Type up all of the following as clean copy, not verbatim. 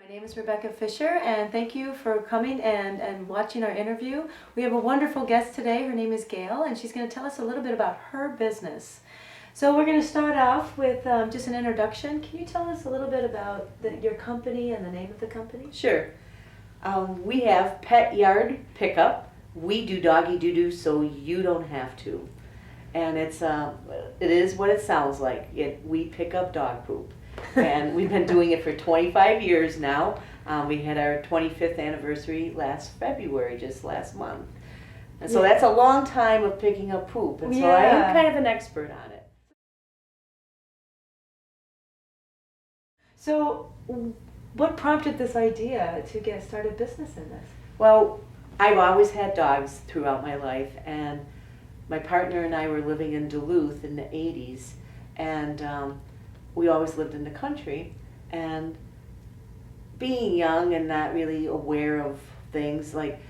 My name is Rebecca Fisher, and thank you for coming and watching our interview. We have a wonderful guest today. Her name is Gail, and she's going to tell us a little bit about her business. So we're going to start off with just an introduction. Can you tell us a little bit about your company and the name of the company? Sure. We have Pet Yard Pickup. We do doggy doo-doo so you don't have to. And it is what it sounds like. We pick up dog poop. And we've been doing it for 25 years now. We had our 25th anniversary last February, just last month. And so that's a long time of picking up poop. And so I am kind of an expert on it. So what prompted this idea to get started business in this? Well, I've always had dogs throughout my life, and my partner and I were living in Duluth in the 80s, and we always lived in the country, and being young and not really aware of things, like,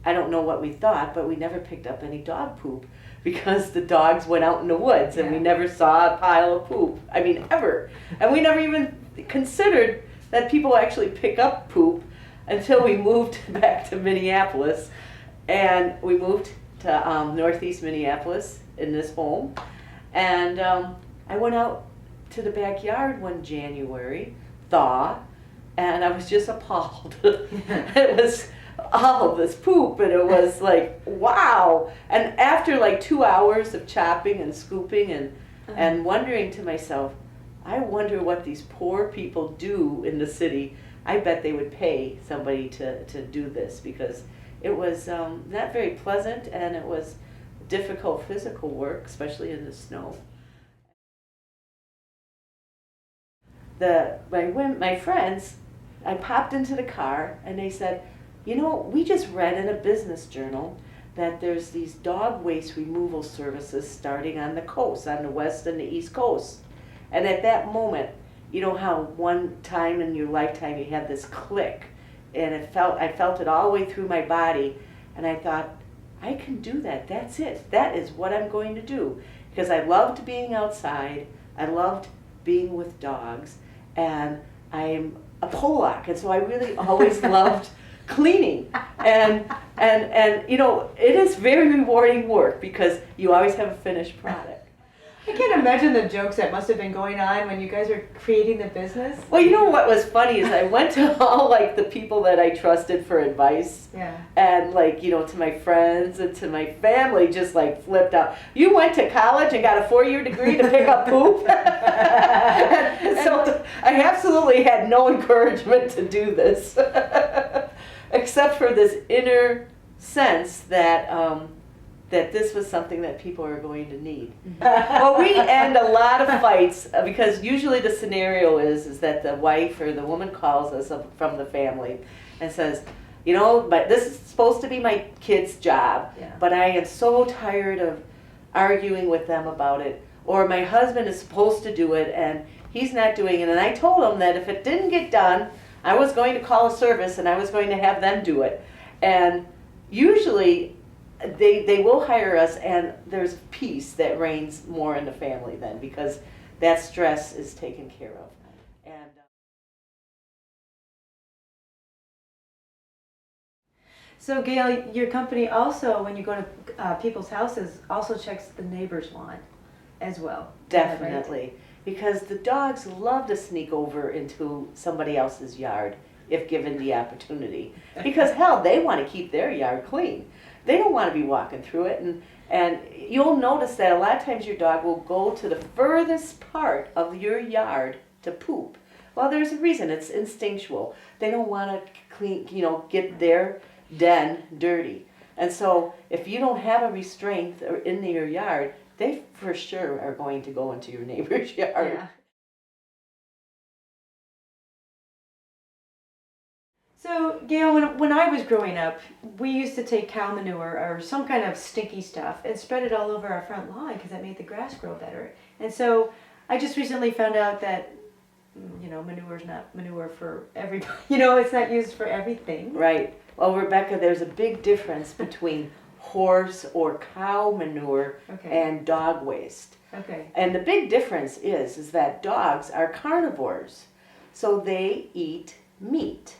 I don't know what we thought, but we never picked up any dog poop because the dogs went out in the woods and we never saw a pile of poop. I mean, ever. And we never even considered that people actually pick up poop until we moved back to Minneapolis. And we moved to northeast Minneapolis in this home. And I went out to the backyard one January, thaw, and I was just appalled. It was all of this poop, and it was like, wow. And after like 2 hours of chopping and scooping and wondering to myself, I wonder what these poor people do in the city. I bet they would pay somebody to do this, because it was not very pleasant, and it was difficult physical work, especially in the snow. My friends, I popped into the car and they said, you know, we just read in a business journal that there's these dog waste removal services starting on the coast, on the west and the east coast. And at that moment, you know how one time in your lifetime you have this click, and I felt it all the way through my body, and I thought, I can do that. That's it. That is what I'm going to do. Because I loved being outside. I loved being with dogs. And I'm a Polak, and so I really always loved cleaning. And you know, it is very rewarding work because you always have a finished product. I can't imagine the jokes that must have been going on when you guys were creating the business. Well, you know what was funny is I went to all like the people that I trusted for advice. Yeah. And like, you know, to my friends and to my family, just like flipped out. You went to college and got a 4-year degree to pick up poop? and so I absolutely had no encouragement to do this, except for this inner sense that that this was something that people are going to need. Well, we end a lot of fights because usually the scenario is that the wife or the woman calls us from the family and says, you know, but this is supposed to be my kid's job, but I am so tired of arguing with them about it. Or my husband is supposed to do it and he's not doing it. And I told him that if it didn't get done, I was going to call a service and I was going to have them do it. And usually they will hire us, and there's peace that reigns more in the family then, because that stress is taken care of. And so Gail, your company also, when you go to people's houses, also checks the neighbor's lawn as well. Definitely, right? Because the dogs love to sneak over into somebody else's yard if given the opportunity. Because hell, they want to keep their yard clean. They don't want to be walking through it, and you'll notice that a lot of times your dog will go to the furthest part of your yard to poop. Well, there's a reason. It's instinctual. They don't want to clean, you know, get their den dirty. And so if you don't have a restraint in your yard, they for sure are going to go into your neighbor's yard. Yeah. So, Gail, when I was growing up, we used to take cow manure or some kind of stinky stuff and spread it all over our front lawn because that made the grass grow better. And so I just recently found out that, you know, manure is not manure for everybody. You know, it's not used for everything. Right. Well, Rebecca, there's a big difference between horse or cow manure and dog waste. Okay. And the big difference is that dogs are carnivores. So they eat meat.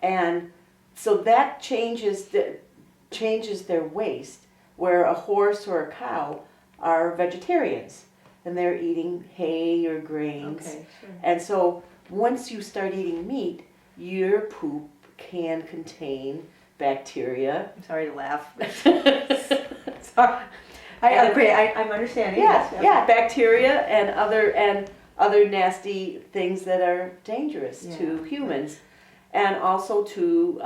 And so that changes their waste, where a horse or a cow are vegetarians and they're eating hay or grains. Okay, sure. And so once you start eating meat, your poop can contain bacteria. I'm sorry to laugh. Sorry. I agree. I'm understanding. Yeah, Yes, yeah, bacteria and other nasty things that are dangerous to humans, and also to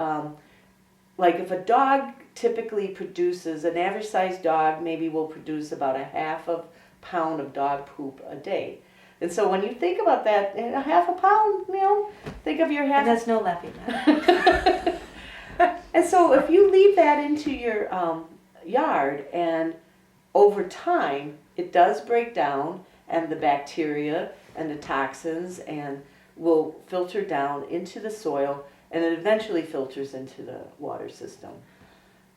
like if a dog typically produces, an average sized dog maybe will produce about a half a pound of dog poop a day. And so when you think about that, a half a pound, think of your half. And that's no laughing matter. And so if you leave that into your yard, and over time it does break down, and the bacteria and the toxins and will filter down into the soil, and it eventually filters into the water system.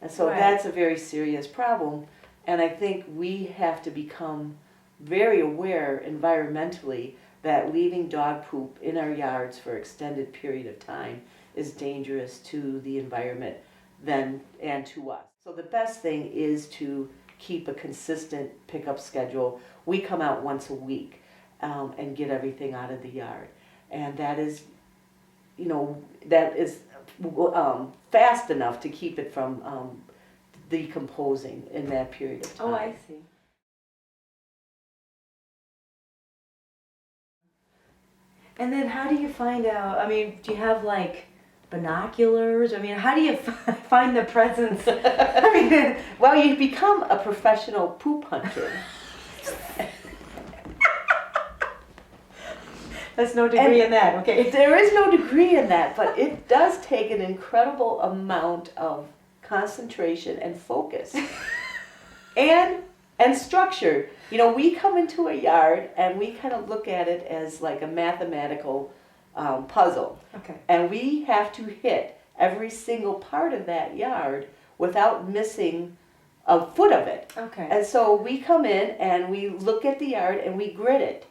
And so that's a very serious problem, and I think we have to become very aware environmentally that leaving dog poop in our yards for extended period of time is dangerous to the environment and to us. So the best thing is to keep a consistent pickup schedule. We come out once a week and get everything out of the yard, and that is fast enough to keep it from decomposing in that period of time. Oh, I see. And then how do you find out? I mean, do you have like binoculars? I mean, how do you find the presence? I mean, well, you become a professional poop hunter. There's no degree in that, okay? There is no degree in that, but it does take an incredible amount of concentration and focus and structure. We come into a yard and we kind of look at it as like a mathematical puzzle. Okay. And we have to hit every single part of that yard without missing a foot of it. Okay. And so we come in and we look at the yard and we grid it.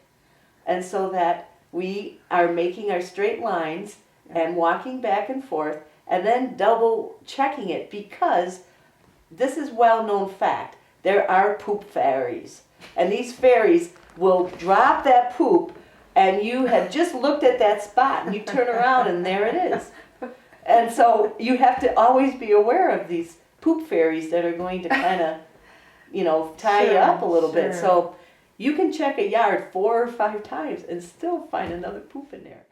And so that we are making our straight lines and walking back and forth and then double checking it, because this is well-known fact. There are poop fairies. And these fairies will drop that poop, and you have just looked at that spot and you turn around and there it is. And so you have to always be aware of these poop fairies that are going to kind of, tie you up a little bit. So you can check a yard 4 or 5 times and still find another poop in there.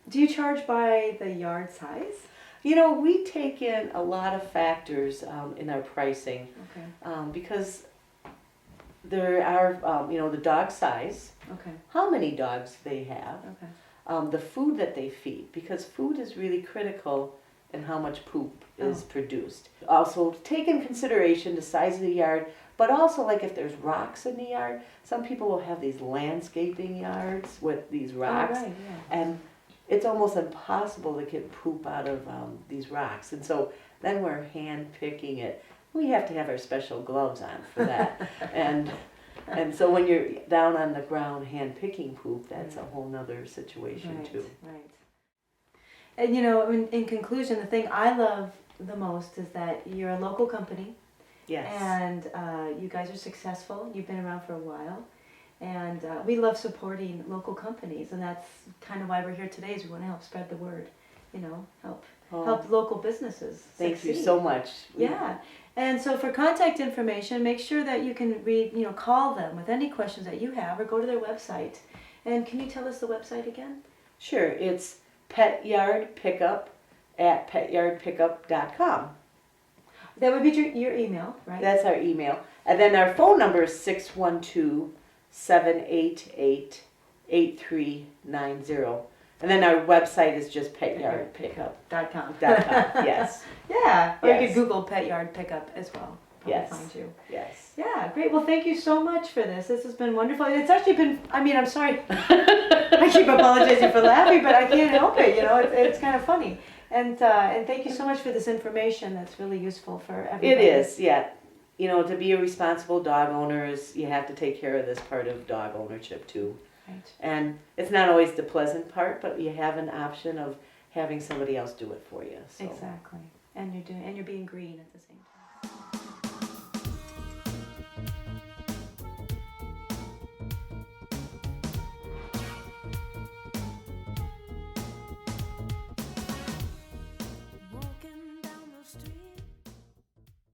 Do you charge by the yard size? We take in a lot of factors in our pricing. Okay. Because there are, the dog size, Okay. how many dogs they have, Okay. the food that they feed, because food is really critical in how much poop is produced. Also take in consideration the size of the yard, but also like if there's rocks in the yard. Some people will have these landscaping yards with these rocks, Oh, right, yeah. and it's almost impossible to get poop out of these rocks. And so then we're hand picking it. We have to have our special gloves on for that. and so when you're down on the ground hand picking poop, that's a whole nother situation too. Right. And in conclusion, the thing I love the most is that you're a local company. Yes. And you guys are successful. You've been around for a while. And we love supporting local companies, and that's kind of why we're here today, is we want to help spread the word, help local businesses Thank succeed. you so much. Yeah. And so for contact information, make sure that you can call them with any questions that you have, or go to their website. And can you tell us the website again? Sure, it's petyardpickup@petyardpickup.com. That would be your email, right? That's our email. And then our phone number is 612-788-8390. And then our website is just petyardpickup.com. Yes. Yeah. Or you Yes. could Google Pet Yard Pickup as well. Probably Yes. find you. Yes. Yeah, great. Well, thank you so much for this. This has been wonderful. It's actually been, I'm sorry. I keep apologizing for laughing, but I can't help it. It's kind of funny. And thank you so much for this information. That's really useful for everybody. It is, yeah. you know, to be a responsible dog owner is you have to take care of this part of dog ownership too. Right. And it's not always the pleasant part, but you have an option of having somebody else do it for you. So. Exactly. And you're being green at the same time.